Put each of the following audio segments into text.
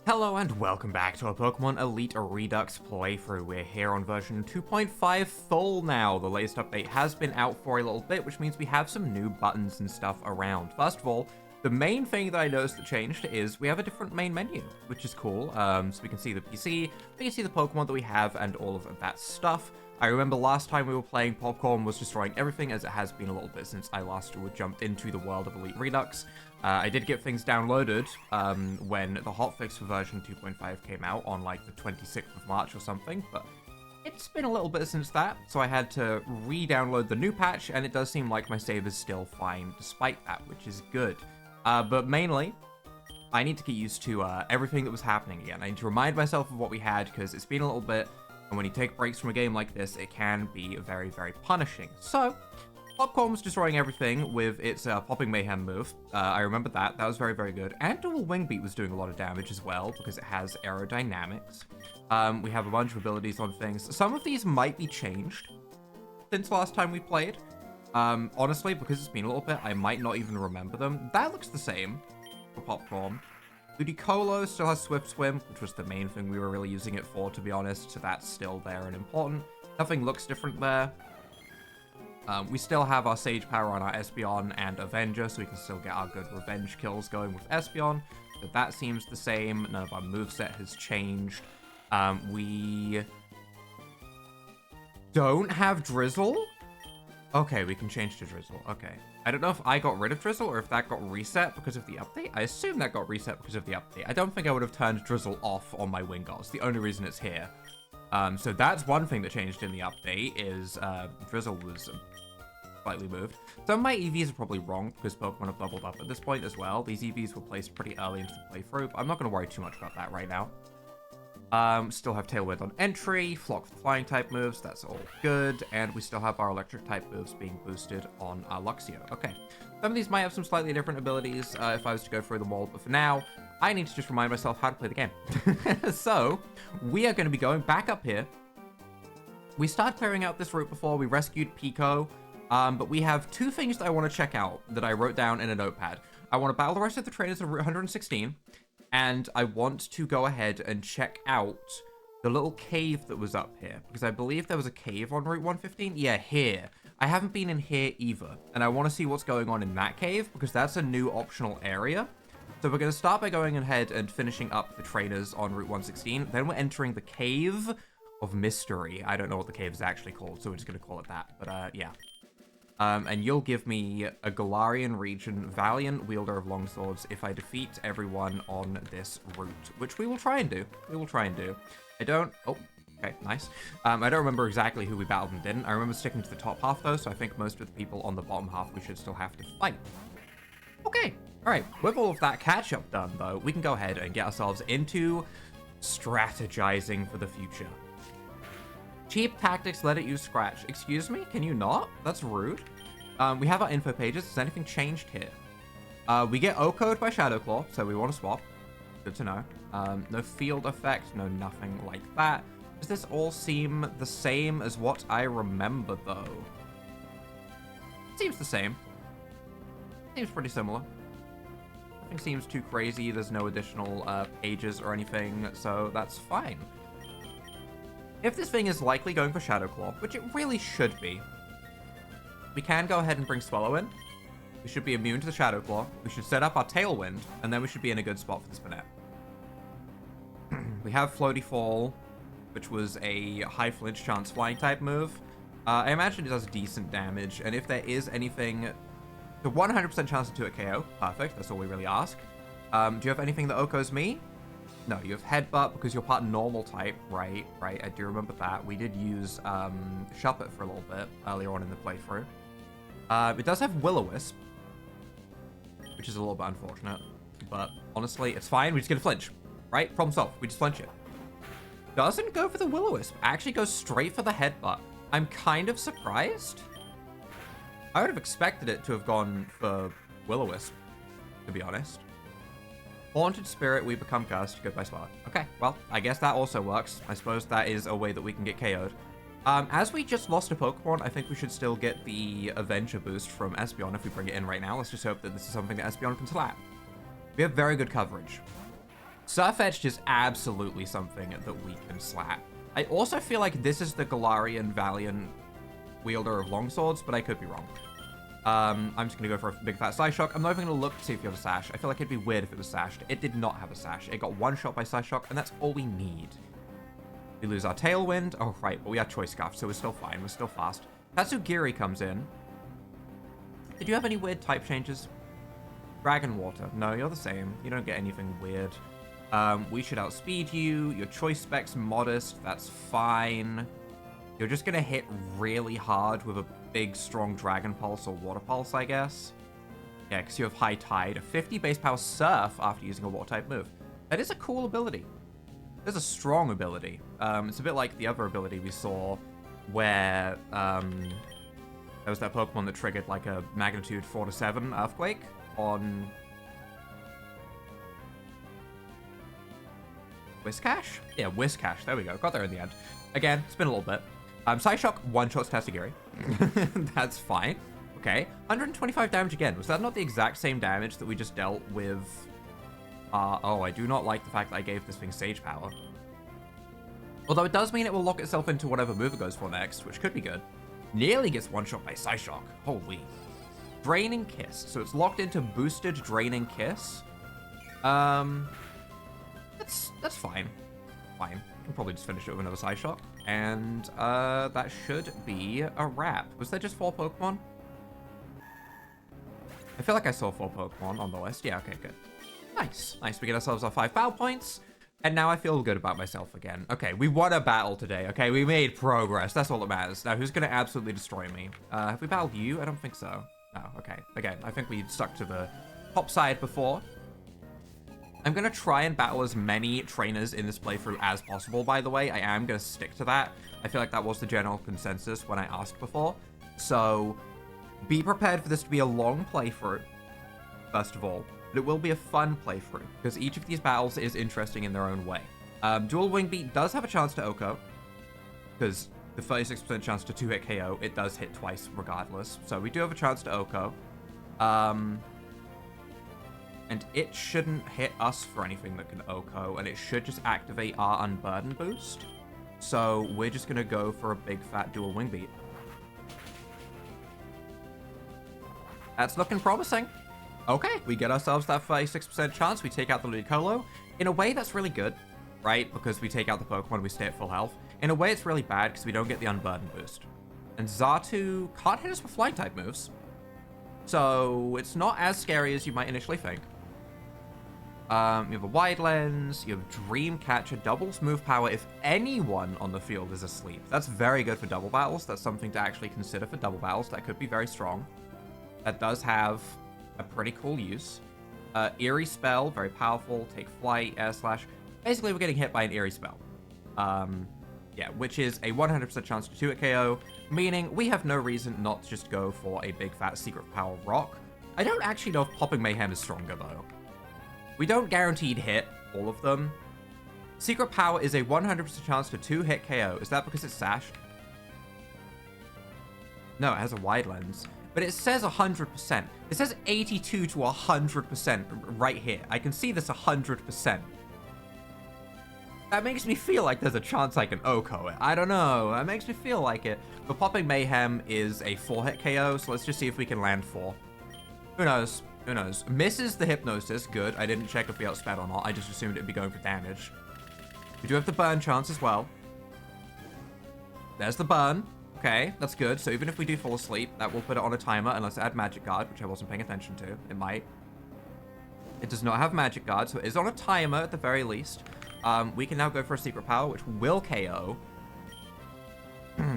Hello and welcome back to a Pokemon Elite Redux playthrough. We're here on version 2.5 full now. The latest update has been out for a little bit, which means we have some new buttons and stuff around. First of all, the main thing that I noticed that changed is we have a different main menu, which is cool. So we can see the PC, we can see the Pokemon that we have, and all of that stuff. I remember last time we were playing, Popcorn was destroying everything, as it has been a little bit since I last jumped into the world of Elite Redux. I did get things downloaded when the hotfix for version 2.5 came out on like the 26th of March or something, but it's been a little bit since that, so I had to re-download the new patch, and it does seem like my save is still fine despite that, which is good. But mainly, I need to get used to everything that was happening again. I need to remind myself of what we had, because it's been a little bit, and when you take breaks from a game like this, it can be very, very punishing. So, Popcorn was destroying everything with its Popping Mayhem move. I remember that. That was very, very good. And Dual Wing Beat was doing a lot of damage as well, because it has aerodynamics. We have a bunch of abilities on things. Some of these might be changed since last time we played. Honestly, because it's been a little bit, I might not even remember them. That looks the same for Popcorn. Ludicolo still has Swift Swim, which was the main thing we were really using it for, to be honest, so that's still there and important. Nothing looks different there. We still have our Sage Power on our Espeon and Avenger, so we can still get our good revenge kills going with Espeon. But that seems the same. None of our moveset has changed. We don't have Drizzle? Okay, we can change to Drizzle. Okay. I don't know if I got rid of Drizzle or if that got reset because of the update. I assume that got reset because of the update. I don't think I would have turned Drizzle off on my Wingull. It's the only reason it's here. So that's one thing that changed in the update is Drizzle was slightly moved. Some of my EVs are probably wrong because Pokemon have leveled up at this point as well. These EVs were placed pretty early into the playthrough, but I'm not going to worry too much about that right now. Still have Tailwind on entry, Flock for flying type moves, that's all good, and we still have our electric type moves being boosted on our Luxio. Okay, some of these might have some slightly different abilities if I was to go through them all, but for now, I need to just remind myself how to play the game. So, we are going to be going back up here. We started clearing out this route before, we rescued Pico, but we have two things that I want to check out that I wrote down in a notepad. I want to battle the rest of the trainers on Route 116, and I want to go ahead and check out the little cave that was up here, because I believe there was a cave on Route 115. Yeah, here. I haven't been in here either, and I want to see what's going on in that cave, because that's a new optional area. So we're going to start by going ahead and finishing up the trainers on Route 116. Then we're entering the Cave of Mystery. I don't know what the cave is actually called, so we're just going to call it that. But, yeah. And you'll give me a Galarian region Valiant Wielder of Longswords if I defeat everyone on this route, which we will try and do. We will try and do. I don't... Oh, okay, nice. I don't remember exactly who we battled and didn't. I remember sticking to the top half, though, so I think most of the people on the bottom half we should still have to fight. Okay. All right, with all of that catch-up done, though, we can go ahead and get ourselves into strategizing for the future. Cheap tactics, let it use Scratch. Excuse me? Can you not? That's rude. We have our info pages. Has anything changed here? We get O-Code by Shadow Claw, so we want to swap. Good to know. No field effect, no nothing like that. Does this all seem the same as what I remember, though? Seems the same. Seems pretty similar. Nothing seems too crazy. There's no additional pages or anything, so that's fine. If this thing is likely going for Shadow Claw, which it really should be, we can go ahead and bring Swallow in. We should be immune to the Shadow Claw. We should set up our Tailwind, and then we should be in a good spot for the Spinette. We have Floaty Fall, which was a high flinch chance flying type move. I imagine it does decent damage, and if there is anything... The 100% chance to 2-hit KO. Perfect, that's all we really ask. Do you have anything that OHKOs me? No, you have Headbutt because you're part normal type. Right, I do remember that. We did use Shuppet for a little bit earlier on in the playthrough. It does have Will-O-Wisp, which is a little bit unfortunate. But honestly, it's fine. We just get a flinch, right? Problem solved. We just flinch it. Doesn't go for the Will-O-Wisp. Actually goes straight for the Headbutt. I'm kind of surprised. I would have expected it to have gone for Will-O-Wisp, to be honest. Haunted Spirit, we become cursed. Goodbye, Swallow. Okay, well, I guess that also works. I suppose that is a way that we can get KO'd. As we just lost a Pokemon, I think we should still get the Avenger boost from Espeon if we bring it in right now. Let's just hope that this is something that Espeon can slap. We have very good coverage. Surf Edged is absolutely something that we can slap. I also feel like this is the Galarian Valiant wielder of longswords, but I could be wrong. I'm just going to go for a big fat Psyshock. I'm not even going to look to see if you have a Sash. I feel like it'd be weird if it was Sashed. It did not have a Sash. It got one shot by Psyshock, and that's all we need. We lose our Tailwind. Oh, right, but we have Choice Scarf, so we're still fine. We're still fast. Tatsugiri comes in. Did you have any weird type changes? Dragon Water. No, you're the same. You don't get anything weird. We should outspeed you. Your choice spec's modest. That's fine. You're just gonna hit really hard with a big, strong Dragon Pulse or Water Pulse, I guess. Yeah, because you have High Tide. A 50 base power Surf after using a Water-type move. That is a cool ability. It's a strong ability. It's a bit like the other ability we saw where there was that Pokemon that triggered like a magnitude 4 to 7 Earthquake on Whiscash? Yeah, Whiscash. There we go. Got there in the end. Again, it's been a little bit. Psyshock one-shots Tatsugiri. That's fine. Okay. 125 damage again. Was that not the exact same damage that we just dealt with? Oh, I do not like the fact that I gave this thing Sage Power. Although it does mean it will lock itself into whatever move it goes for next, which could be good. Nearly gets one-shot by Psyshock. Holy. Draining Kiss. So it's locked into boosted Draining Kiss. That's fine. Fine. I can probably just finish it with another Psyshock. And that should be a wrap. Was there just 4 Pokemon? I feel like I saw 4 Pokemon on the list. Yeah, okay, good. Nice. Nice. We get ourselves our 5 battle points. And now I feel good about myself again. Okay, we won a battle today. Okay, we made progress. That's all that matters. Now, who's going to absolutely destroy me? Have we battled you? I don't think so. Oh, okay. Again, I think we stuck to the top side before. I'm going to try and battle as many trainers in this playthrough as possible, by the way. I am going to stick to that. I feel like that was the general consensus when I asked before. So, be prepared for this to be a long playthrough, first of all. But it will be a fun playthrough, because each of these battles is interesting in their own way. Dual Wing Beat does have a chance to OHKO, because the 36% chance to 2-hit KO, it does hit twice regardless. So we do have a chance to OHKO. And it shouldn't hit us for anything that can OHKO, and it should just activate our Unburden boost. So we're just going to go for a big fat Dual Wing Beat. That's looking promising. Okay, we get ourselves that 36% chance. We take out the Ludicolo. In a way, that's really good, right? Because we take out the Pokemon, we stay at full health. In a way, it's really bad because we don't get the Unburden boost. And Xatu can't hit us with Flying-type moves. So it's not as scary as you might initially think. You have a Wide Lens, you have Dreamcatcher, doubles move power if anyone on the field is asleep. That's very good for double battles. That's something to actually consider for double battles. That could be very strong. That does have a pretty cool use. Eerie Spell, very powerful. Take Flight, Air Slash. Basically, we're getting hit by an Eerie Spell. Yeah, which is a 100% chance to 2-hit KO, meaning we have no reason not to just go for a big fat Secret Power Rock. I don't actually know if Popping Mayhem is stronger, though. We don't guaranteed hit all of them. Secret Power is a 100% chance to 2-hit KO. Is that because it's sashed? No, it has a Wide Lens. But it says 100%. It says 82 to 100% right here. I can see this 100%. That makes me feel like there's a chance I can OHKO it. I don't know. That makes me feel like it. But Popping Mayhem is a 4-hit KO, so let's just see if we can land 4. Who knows? Who knows? Misses the Hypnosis. Good. I didn't check if we outsped or not. I just assumed it'd be going for damage. We do have the burn chance as well. There's the burn. Okay, that's good. So even if we do fall asleep, that will put it on a timer unless it had Magic Guard, which I wasn't paying attention to. It might. It does not have Magic Guard, so it is on a timer at the very least. We can now go for a Secret Power, which will KO.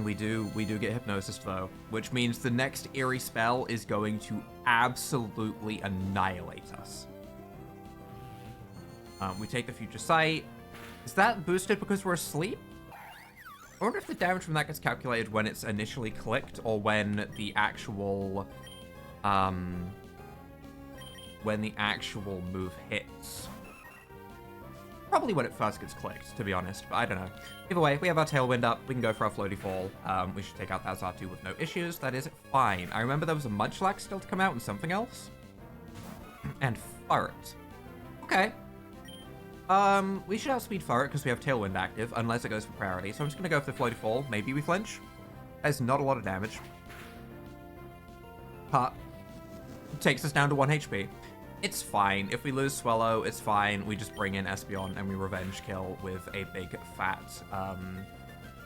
we do get Hypnosis, though, which means the next Eerie Spell is going to absolutely annihilate us. We take the Future Sight. Is that boosted because we're asleep? I wonder if the damage from that gets calculated when it's initially clicked or when the actual move hits. Probably when it first gets clicked, to be honest, but I don't know. Either way, we have our Tailwind up. We can go for our Floaty Fall. We should take out that Xatu with no issues. That is fine. I remember there was a Munchlax still to come out and something else. And Fart. Okay. We should outspeed Furret because we have Tailwind active, unless it goes for priority. So I'm just going to go for the Floaty Fall. Maybe we flinch. That's not a lot of damage. Takes us down to 1 HP. It's fine. If we lose Swallow, it's fine. We just bring in Espeon and we revenge kill with a big fat...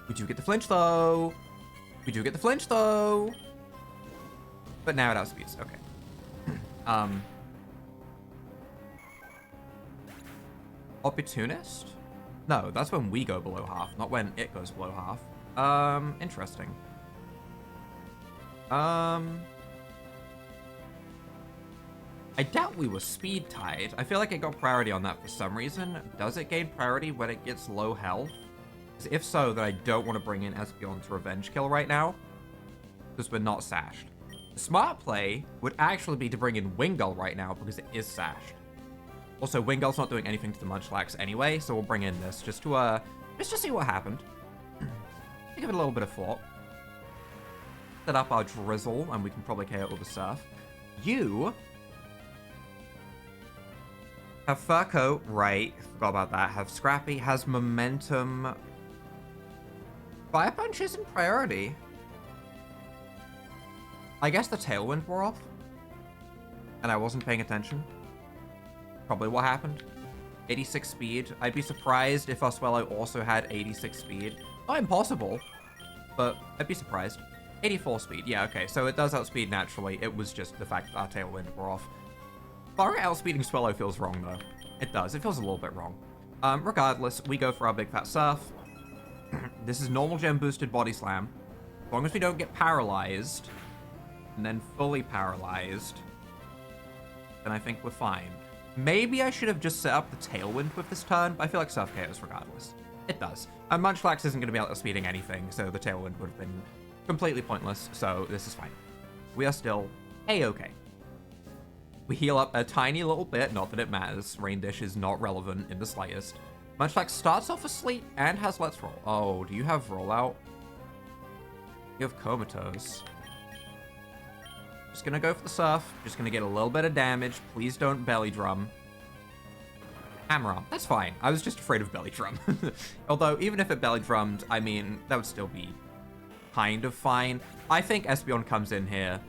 we do get the flinch, though. We do get the flinch, though. But now it outspeeds. Okay. Opportunist? No, that's when we go below half, not when it goes below half. Interesting. I doubt we were speed tied. I feel like it got priority on that for some reason. Does it gain priority when it gets low health? If so, then I don't want to bring in Espeon to revenge kill right now, because we're not sashed. The smart play would actually be to bring in Wingull right now, because it is sashed. Also, Wingull's not doing anything to the Munchlax anyway, so we'll bring in this just to see what happened. Give it a little bit of thought. Set up our Drizzle, and we can probably KO it with a Surf. You have Fur Coat, right, forgot about that. Have Scrappy, has Momentum. Fire Punch isn't priority. I guess the Tailwind wore off, and I wasn't paying attention. Probably what happened. 86 speed. I'd be surprised if our Swallow also had 86 speed. Not impossible, but I'd be surprised. 84 speed. Yeah, okay, so it does outspeed naturally. It was just the fact that our Tailwind wore off. Far outspeeding Swallow feels wrong, though. It does. It feels a little bit wrong. Regardless, we go for our Big Fat Surf. This is normal gem boosted Body Slam. As long as we don't get paralyzed, and then fully paralyzed, then I think we're fine. Maybe I should have just set up the Tailwind with this turn, but I feel like Surf KOs regardless. It does. And Munchlax isn't going to be outspeeding anything, so the Tailwind would have been completely pointless, so this is fine. We are still A-okay. We heal up a tiny little bit, not that it matters. Rain Dish is not relevant in the slightest. Munchlax starts off asleep and has Let's Roll. Oh, do you have Rollout? You have Comatose. Just gonna go for the Surf. Just gonna get a little bit of damage. Please don't Belly Drum. Hammer Arm. That's fine. I was just afraid of Belly Drum. Although, even if it Belly Drummed, I mean, that would still be kind of fine. I think Espeon comes in here.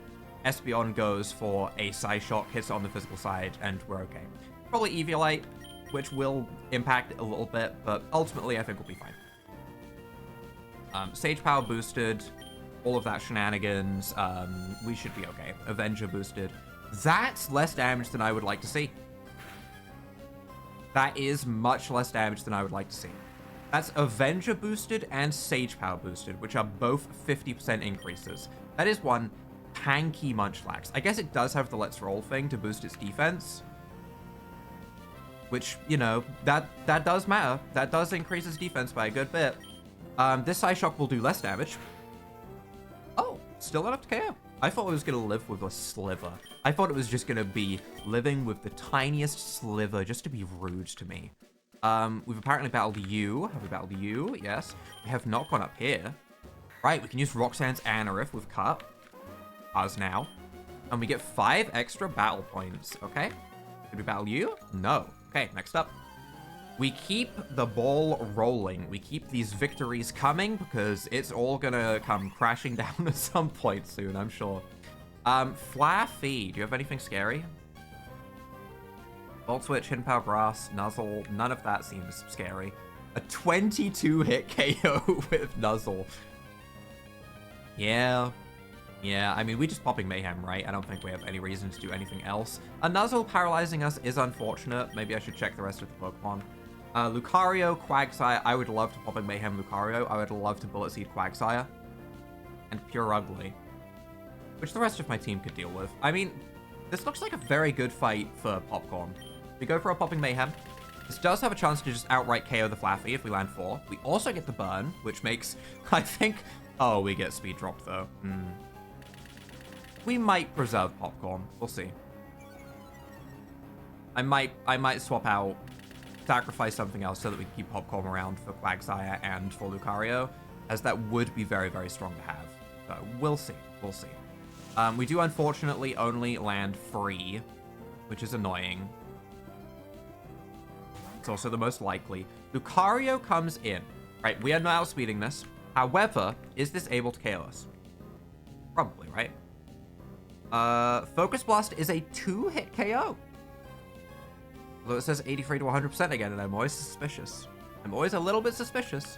Espeon goes for a Psy Shock, hits it on the physical side, and we're okay. Probably Eviolite, which will impact it a little bit, but ultimately I think we'll be fine. Sage Power boosted, all of that shenanigans, we should be okay. Avenger boosted. That's less damage than I would like to see. That is much less damage than I would like to see. That's Avenger boosted and Sage Power boosted, which are both 50% increases. That is one tanky Munchlax. I guess it does have the Let's Roll thing to boost its defense, which, you know, that does matter. That does increase its defense by a good bit. This Psyshock will do less damage. Oh, still enough to KO. I thought it was going to live with a sliver. I thought it was just going to be living with the tiniest sliver just to be rude to me. We've apparently battled you. Have we battled you? Yes. We have not gone up here. Right, we can use Roxanne's Anorith with Cut. Us now. And we get 5 extra battle points. Okay. Did we battle you? No. Okay, next up. We keep the ball rolling. We keep these victories coming because it's all gonna come crashing down at some point soon, I'm sure. Flaffy, do you have anything scary? Volt Switch, Hidden Power Grass, Nuzzle, none of that seems scary. A 22 hit KO with Nuzzle. Yeah, I mean, we just popping Mayhem, right? I don't think we have any reason to do anything else. A Nuzzle paralyzing us is unfortunate. Maybe I should check the rest of the Pokemon. Lucario, Quagsire. I would love to popping Mayhem Lucario. I would love to Bullet Seed Quagsire. And Pure Ugly, which the rest of my team could deal with. I mean, this looks like a very good fight for Popcorn. We go for a Popping Mayhem. This does have a chance to just outright KO the Flaffy if we land 4. We also get the Burn, which makes, I think... Oh, we get Speed Drop, though. We might preserve Popcorn. We'll see. I might swap out, sacrifice something else so that we can keep Popcorn around for Quagsire and for Lucario, as that would be very, very strong to have. So, we'll see. We'll see. We do, unfortunately, only land 3, which is annoying. It's also the most likely. Lucario comes in. Right, we are now outspeeding this. However, is this able to KO us? Probably, right? Focus Blast is a 2-hit KO. Although it says 83 to 100% again, and I'm always suspicious. I'm always a little bit suspicious.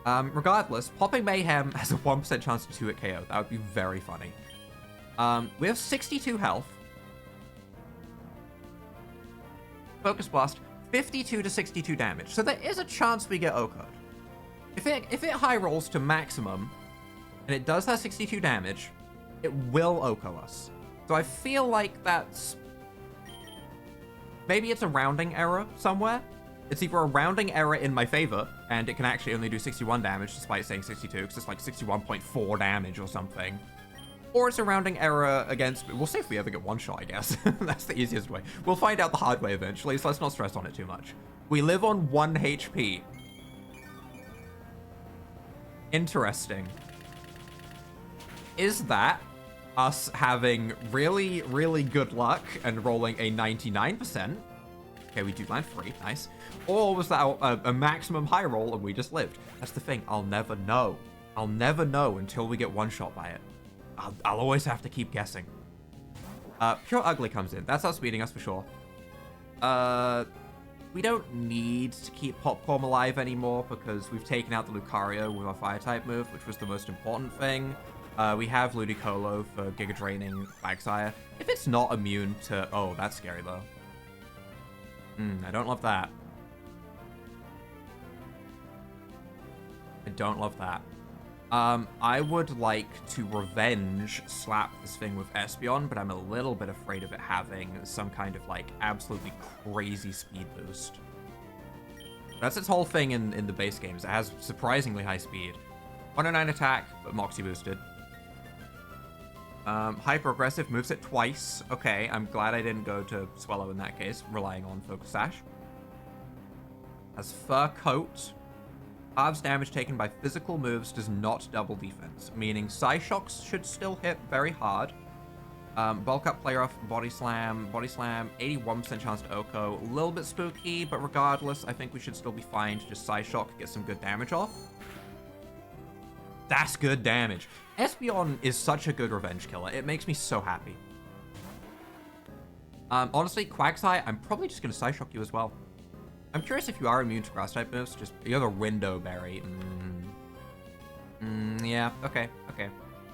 Regardless, Popping Mayhem has a 1% chance to 2-hit KO. That would be very funny. We have 62 health. Focus Blast, 52 to 62 damage. So there is a chance we get OHKO'd. If it high rolls to maximum, and it does have 62 damage, it will OHKO us. So I feel like that's... Maybe it's a rounding error somewhere. It's either a rounding error in my favor, and it can actually only do 61 damage despite saying 62, because it's like 61.4 damage or something. Or it's a rounding error against... We'll see if we ever get one shot, I guess. That's the easiest way. We'll find out the hard way eventually, so let's not stress on it too much. We live on 1 HP. Interesting. Is that us having really, really good luck and rolling a 99%? Okay, we do land free. Nice. Or was that a maximum high roll and we just lived? That's the thing. I'll never know. I'll never know until we get one shot by it. I'll always have to keep guessing. Pure Ugly comes in. That's outspeeding us for sure. We don't need to keep Popcorn alive anymore because we've taken out the Lucario with our Fire-type move, which was the most important thing. We have Ludicolo for Giga Draining Quagsire. If it's not immune to... Oh, that's scary, though. I don't love that. I don't love that. I would like to revenge slap this thing with Espeon, but I'm a little bit afraid of it having some kind of, like, absolutely crazy speed boost. That's its whole thing in the base games. It has surprisingly high speed. 109 attack, but Moxie boosted. Hyper aggressive, moves it twice. Okay, I'm glad I didn't go to Swellow in that case, relying on Focus Sash. Has Fur Coat. Halves damage taken by physical moves does not double defense, meaning Psyshocks should still hit very hard. Bulk Up, Play Rough, Body Slam, 81% chance to OHKO. A little bit spooky, but regardless, I think we should still be fine to just Psyshock, get some good damage off. That's good damage. Espeon is such a good revenge killer. It makes me so happy. Honestly, Quagsire, I'm probably just going to Psyshock you as well. I'm curious if you are immune to grass-type moves. Just, you have a Window Berry. Yeah, okay.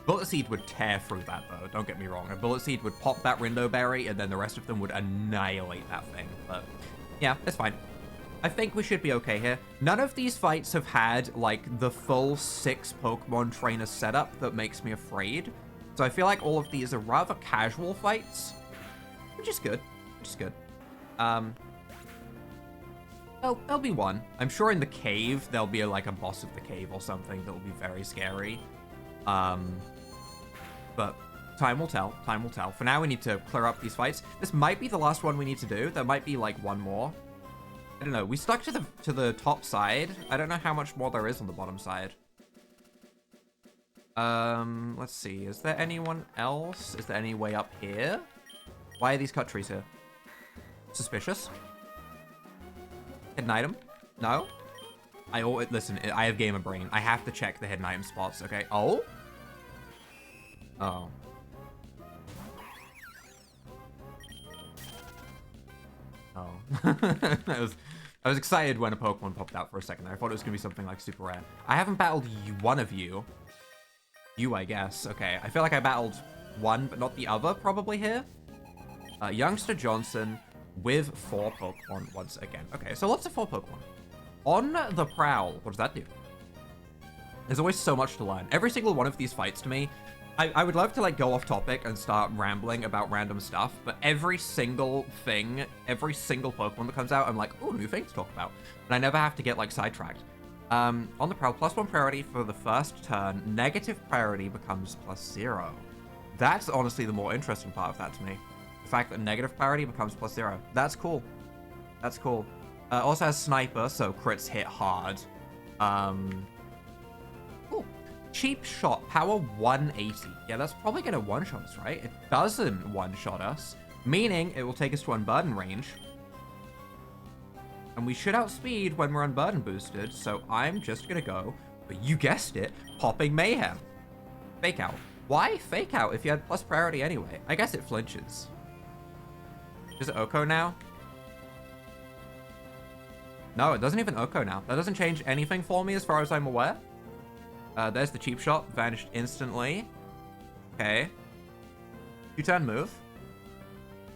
Bullet Seed would tear through that, though. Don't get me wrong. A Bullet Seed would pop that Window Berry, and then the rest of them would annihilate that thing. But, yeah, it's fine. I think we should be okay here. None of these fights have had, like, the full 6 Pokemon trainer setup that makes me afraid. So I feel like all of these are rather casual fights, which is good. There'll be one. I'm sure in the cave, there'll be, like, a boss of the cave or something that'll be very scary. But time will tell. For now, we need to clear up these fights. This might be the last one we need to do. There might be, like, one more. I don't know. We stuck to the top side. I don't know how much more there is on the bottom side. Let's see. Is there anyone else? Is there any way up here? Why are these cut trees here? Suspicious. Hidden item? No? Listen, I have gamer brain. I have to check the hidden item spots, okay? Oh? Oh. Oh. I was excited when a Pokemon popped out for a second there. I thought it was going to be something like super rare. I haven't battled one of you. You, I guess. Okay. I feel like I battled one, but not the other, probably here. Youngster Johnson with 4 Pokemon once again. Okay, so lots of 4 Pokemon. On the Prowl, what does that do? There's always so much to learn. Every single one of these fights to me, I would love to, like, go off topic and start rambling about random stuff, but every single thing, every single Pokemon that comes out, I'm like, oh, new thing to talk about. And I never have to get, like, sidetracked. On the Prowl, +1 priority for the first turn, negative priority becomes +0. That's honestly the more interesting part of that to me. The fact that negative priority becomes +0. That's cool. That's cool. Also has Sniper, so crits hit hard. Cool. Cheap Shot, power 180. Yeah, that's probably gonna one-shot us, right? It doesn't one-shot us, meaning it will take us to Unburden range. And we should outspeed when we're unburden boosted, so I'm just gonna go, but you guessed it, Popping Mayhem. Fake out. Why fake out if you had plus priority anyway? I guess it flinches. Is it Oko now? No, it doesn't even Oko now. That doesn't change anything for me as far as I'm aware. There's the cheap shot, vanished instantly. Okay. 2-turn move.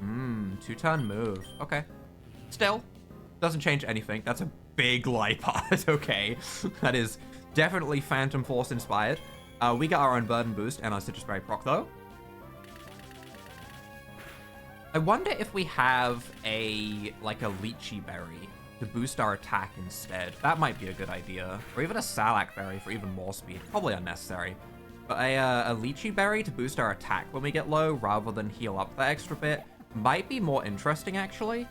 2-turn move. Okay. Still, doesn't change anything. That's a big light part. Okay. That is definitely Phantom Force inspired. We got our Unburden boost and our Seaspray proc though. I wonder if we have like a Lychee Berry to boost our attack instead. That might be a good idea. Or even a Salak Berry for even more speed. Probably unnecessary. But a Lychee Berry to boost our attack when we get low rather than heal up that extra bit might be more interesting actually.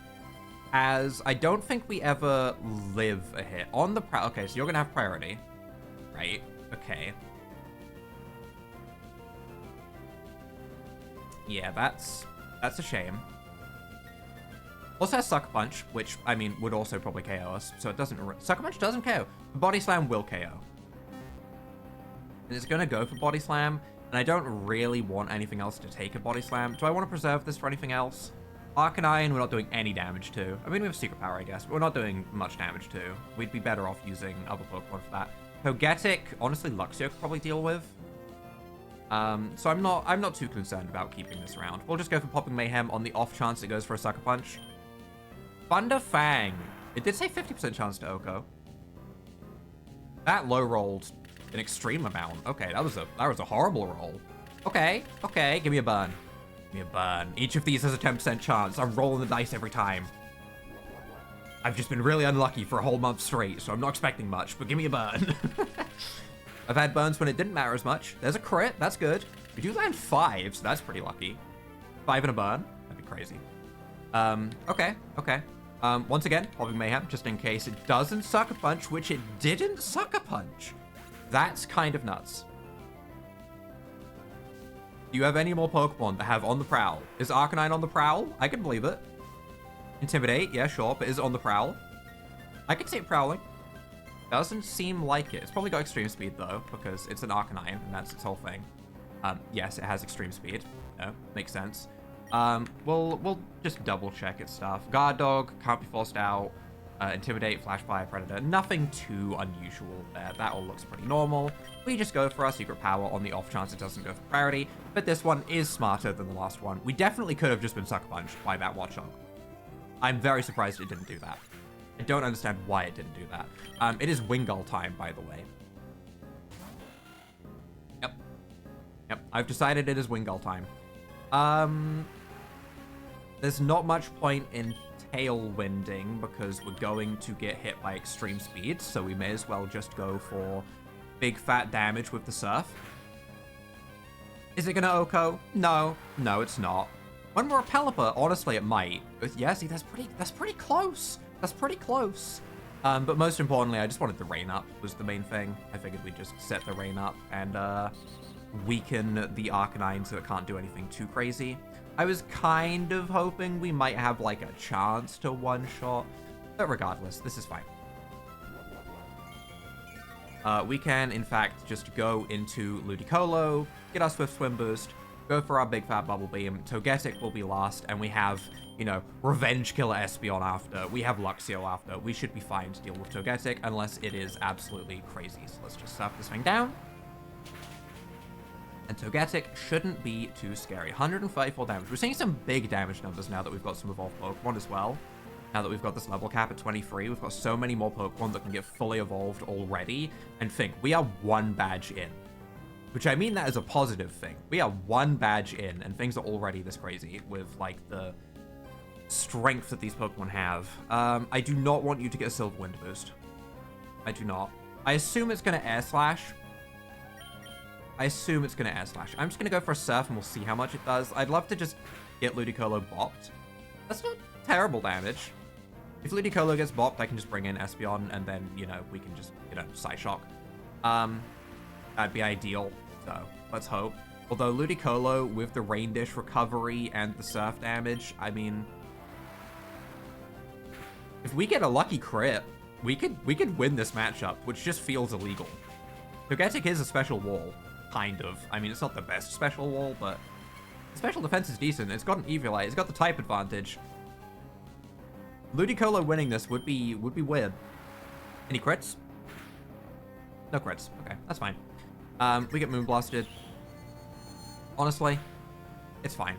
As I don't think we ever live a hit. On the okay, so you're gonna have priority. Right? Okay. Yeah, that's a shame. Also has Sucker Punch, which, I mean, would also probably KO us, so it doesn't... Sucker Punch doesn't KO. Body Slam will KO. And it's gonna go for Body Slam, and I don't really want anything else to take a Body Slam. Do I want to preserve this for anything else? Arcanine, we're not doing any damage to. I mean, we have Secret Power, I guess, but we're not doing much damage to. We'd be better off using other Pokemon for that. Togetic, honestly, Luxxra could probably deal with. So I'm not too concerned about keeping this around. We'll just go for Popping Mayhem on the off chance it goes for a Sucker Punch. Thunder Fang. It did say 50% chance to Oko. That low rolled an extreme amount. Okay, that was a horrible roll. Okay, give me a burn. Give me a burn. Each of these has a 10% chance. I'm rolling the dice every time. I've just been really unlucky for a whole month straight, so I'm not expecting much, but give me a burn. I've had burns when it didn't matter as much. There's a crit, that's good. We do land 5, so that's pretty lucky. 5 and a burn, that'd be crazy. Okay. Once again, Popping Mayhem, just in case it doesn't Sucker Punch, which it didn't Sucker Punch. That's kind of nuts. Do you have any more Pokemon that have On the Prowl? Is Arcanine on the Prowl? I can believe it. Intimidate, yeah, sure, but is it on the Prowl? I can see it prowling. Doesn't seem like it. It's probably got extreme speed though, because it's an Arcanine, and that's its whole thing. Yes, it has extreme speed. No, makes sense. We'll just double check its stuff. Guard Dog, can't be forced out. Intimidate, Flash Fire, Predator. Nothing too unusual there. That all looks pretty normal. We just go for our Secret Power on the off chance it doesn't go for priority, but this one is smarter than the last one. We definitely could have just been Sucker Punched by that Watchog. I'm very surprised it didn't do that. I don't understand why it didn't do that. It is Wingull time, by the way. Yep, I've decided it is Wingull time. There's not much point in Tailwinding because we're going to get hit by extreme speed, so we may as well just go for big fat damage with the Surf. Is it gonna Oko? No, it's not. When we're a Pelipper, honestly, it might. Yeah, see, that's pretty close. That's pretty close. But most importantly, I just wanted the rain up was the main thing. I figured we'd just set the rain up and weaken the Arcanine so it can't do anything too crazy. I was kind of hoping we might have like a chance to one-shot, but regardless, this is fine. We can, in fact, just go into Ludicolo, get our Swift Swim boost, go for our Big Fat Bubble Beam. Togetic will be last, and we have, you know, Revenge Killer Espeon after. We have Luxio after. We should be fine to deal with Togetic, unless it is absolutely crazy. So let's just surf this thing down. And Togetic shouldn't be too scary. 134 damage. We're seeing some big damage numbers now that we've got some evolved Pokemon as well. Now that we've got this level cap at 23, we've got so many more Pokemon that can get fully evolved already. And think, we are 1 badge in. Which I mean that as a positive thing. We are 1 badge in, and things are already this crazy with, like, the strength that these Pokemon have. I do not want you to get a Silver Wind boost. I do not. I assume it's going to Air Slash. I'm just going to go for a Surf, and we'll see how much it does. I'd love to just get Ludicolo bopped. That's not terrible damage. If Ludicolo gets bopped, I can just bring in Espeon, and then, you know, we can just, you know, Psyshock. That'd be ideal, so let's hope. Although Ludicolo, with the Rain Dish recovery and the Surf damage, I mean... If we get a lucky crit, we could win this matchup, which just feels illegal. Togetic is a special wall, kind of. I mean, it's not the best special wall, but special defense is decent. It's got an Eviolite. It's got the type advantage. Ludicolo winning this would be weird. Any crits? No crits. Okay, that's fine. We get Moonblasted. Honestly, it's fine.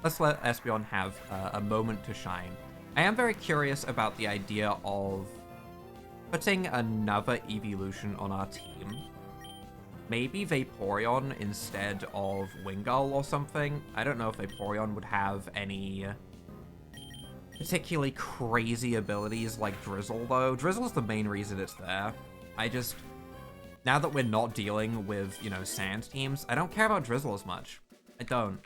Let's let Espeon have a moment to shine. I am very curious about the idea of putting another evolution on our team. Maybe Vaporeon instead of Wingull or something. I don't know if Vaporeon would have any particularly crazy abilities like Drizzle, though. Drizzle's the main reason it's there. Now that we're not dealing with, you know, sand teams, I don't care about Drizzle as much. I don't.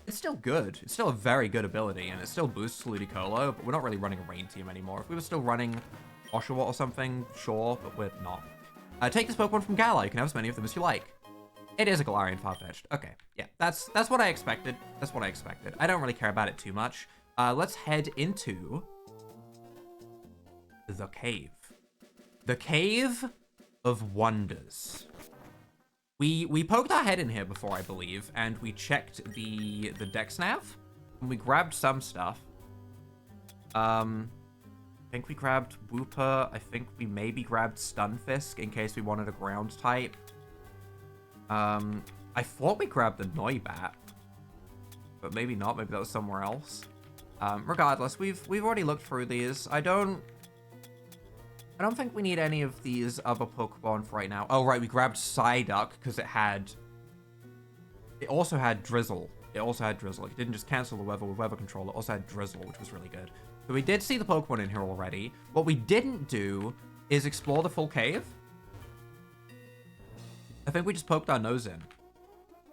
It's still good. It's still a very good ability, and it still boosts Ludicolo, but we're not really running a rain team anymore. If we were still running Oshawott or something, sure, but we're not. Take this Pokemon from Galar. You can have as many of them as you like. It is a Galarian Farfetch'd. Okay, yeah, that's what I expected. That's what I expected. I don't really care about it too much. Let's head into the cave. The Cave of Wonders. We poked our head in here before, I believe, and we checked the Dex Nav, and we grabbed some stuff. I think we grabbed Wooper. I think we maybe grabbed Stunfisk in case we wanted a ground type. I thought we grabbed the Noibat, but maybe not. Maybe that was somewhere else. Regardless, we've already looked through these. I don't think we need any of these other Pokemon for right now. Oh, right, we grabbed Psyduck because it also had Drizzle. It didn't just cancel the weather with Weather Control. It also had Drizzle, which was really good. So we did see the Pokemon in here already. What we didn't do is explore the full cave. I think we just poked our nose in.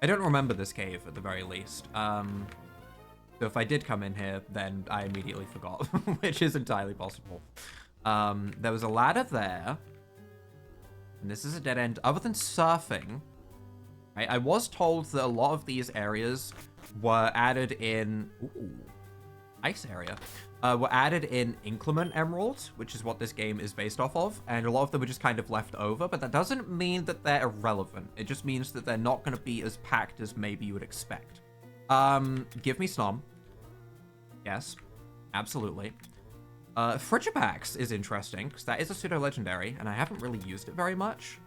I don't remember this cave at the very least. So if I did come in here, then I immediately forgot, which is entirely possible. There was a ladder there, and this is a dead end. Other than surfing, right, I was told that a lot of these areas were added in... Ooh, ice area. Were added in Inclement Emerald, which is what this game is based off of, and a lot of them were just kind of left over, but that doesn't mean that they're irrelevant. It just means that they're not going to be as packed as maybe you would expect. Give me Snom. Yes, absolutely. Frigibax is interesting, because that is a pseudo-legendary, and I haven't really used it very much.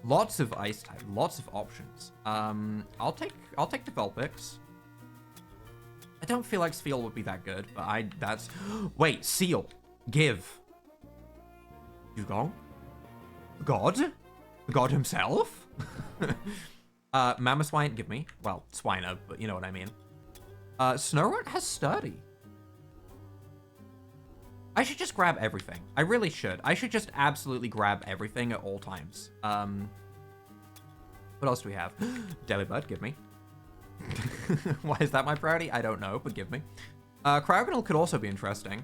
Lots of ice type, lots of options. I'll take the Vulpix. I don't feel like Spheal would be that good, but that's... Wait, Seal. Give. Dewgong? God? The god himself? Mamoswine, give me. Well, Swiner, but you know what I mean. Snorunt has Sturdy. I should just grab everything. I really should. I should just absolutely grab everything at all times. What else do we have? Delibird, give me. Why is that my priority? I don't know, but give me. Cryogonal could also be interesting.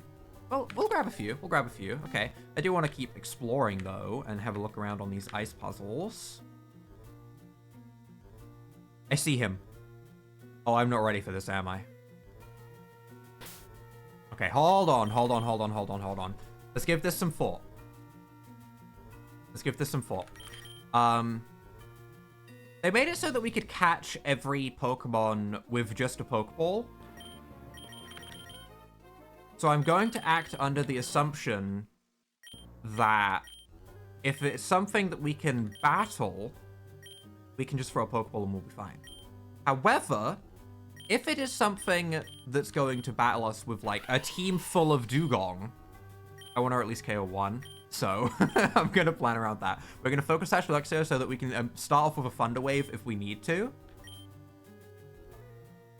Well, we'll grab a few. We'll grab a few. Okay. I do want to keep exploring, though, and have a look around on these ice puzzles. I see him. Oh, I'm not ready for this, am I? Okay, hold on. Let's give this some thought. They made it so that we could catch every Pokemon with just a Pokeball. So I'm going to act under the assumption that if it's something that we can battle, we can just throw a Pokeball and we'll be fine. However, if it is something that's going to battle us with, like, a team full of Dewgong, I want to at least KO one. So I'm going to plan around that. We're going to focus Sash Luxxra so that we can start off with a Thunder Wave if we need to.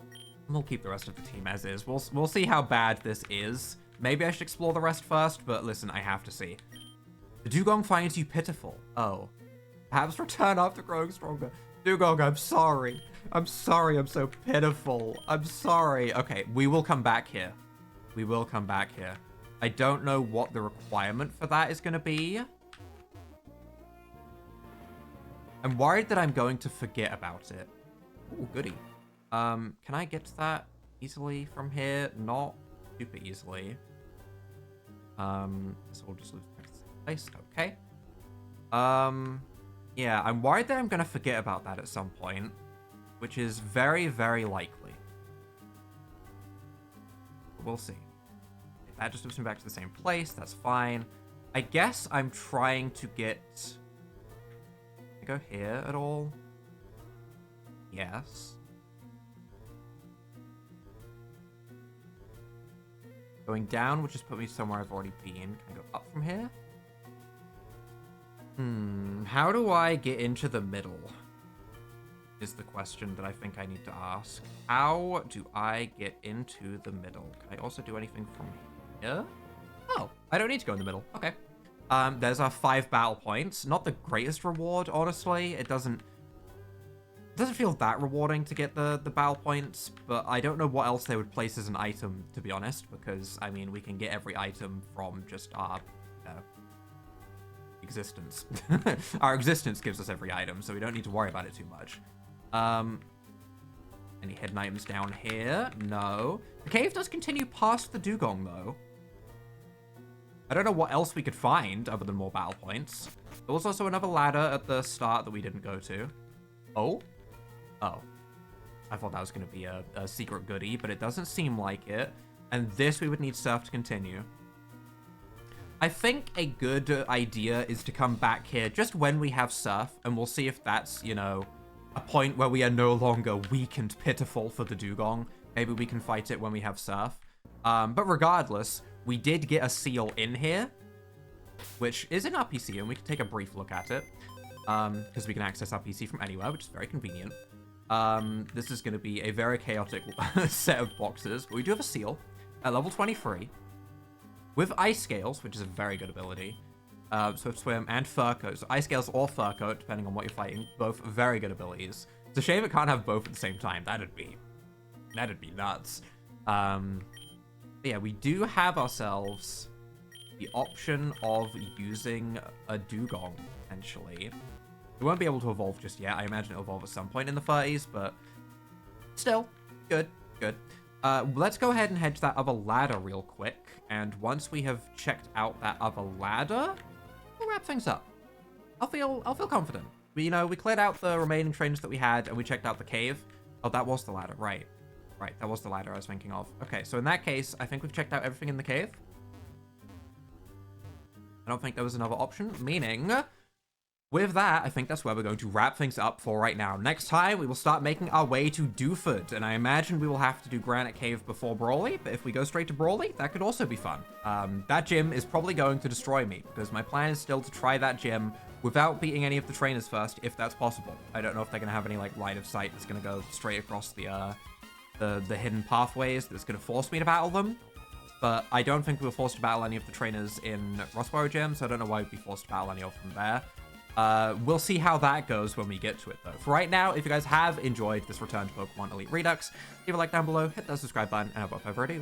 And we'll keep the rest of the team as is. We'll see how bad this is. Maybe I should explore the rest first, but listen, I have to see. The Dewgong finds you pitiful. Oh. Perhaps return after growing stronger. Dewgong, I'm sorry. I'm sorry I'm so pitiful. I'm sorry. Okay, we will come back here. I don't know what the requirement for that is going to be. I'm worried that I'm going to forget about it. Ooh, goody. Can I get to that easily from here? Not super easily. So we'll just lose back to the same place. Okay. Yeah, I'm worried that I'm gonna forget about that at some point, which is very, very likely. But we'll see. If that just moves me back to the same place, that's fine. I guess I'm trying to get... Can I go here at all? Yes. Going down would just put me somewhere I've already been. Can I go up from here? How do I get into the middle? Is the question that I think I need to ask. How do I get into the middle? Can I also do anything from here? Oh, I don't need to go in the middle. Okay. There's our 5 battle points. Not the greatest reward, honestly. It doesn't feel that rewarding to get the battle points, but I don't know what else they would place as an item, to be honest, because, I mean, we can get every item from just our existence. Our existence gives us every item, so we don't need to worry about it too much. Any hidden items down here? No. The cave does continue past the Dewgong, though. I don't know what else we could find other than more battle points. There was also another ladder at the start that we didn't go to. Oh? Oh. I thought that was going to be a secret goodie, but it doesn't seem like it. And this we would need surf to continue. I think a good idea is to come back here just when we have surf, and we'll see if that's, you know, a point where we are no longer weak and pitiful for the Dewgong. Maybe we can fight it when we have surf. But regardless, we did get a seal in here, which is in our PC, and we can take a brief look at it, because we can access our PC from anywhere, which is very convenient. This is going to be a very chaotic set of boxes, but we do have a seal at level 23 with ice scales, which is a very good ability. Swift swim and fur coat. So ice scales or fur coat, depending on what you're fighting. Both very good abilities. It's a shame it can't have both at the same time. That'd be nuts. Yeah, we do have ourselves the option of using a Dewgong, potentially. We won't be able to evolve just yet. I imagine it'll evolve at some point in the 30s, but still, good. Let's go ahead and head to that other ladder real quick. And once we have checked out that other ladder, we'll wrap things up. I'll feel confident. We cleared out the remaining trains that we had, and we checked out the cave. Oh, that was the ladder, right. Right, that was the ladder I was thinking of. Okay, so in that case, I think we've checked out everything in the cave. I don't think there was another option, meaning... With that, I think that's where we're going to wrap things up for right now. Next time, we will start making our way to Dewford, and I imagine we will have to do Granite Cave before Brawley, but if we go straight to Brawley, that could also be fun. That gym is probably going to destroy me, because my plan is still to try that gym without beating any of the trainers first, if that's possible. I don't know if they're going to have any, like, line of sight that's going to go straight across the hidden pathways that's going to force me to battle them. But I don't think we were forced to battle any of the trainers in Rosborough Gym, so I don't know why we'd be forced to battle any of them there. We'll see how that goes when we get to it, though. For right now, if you guys have enjoyed this return to Pokemon Elite Redux, leave a like down below, hit that subscribe button, and without further ado,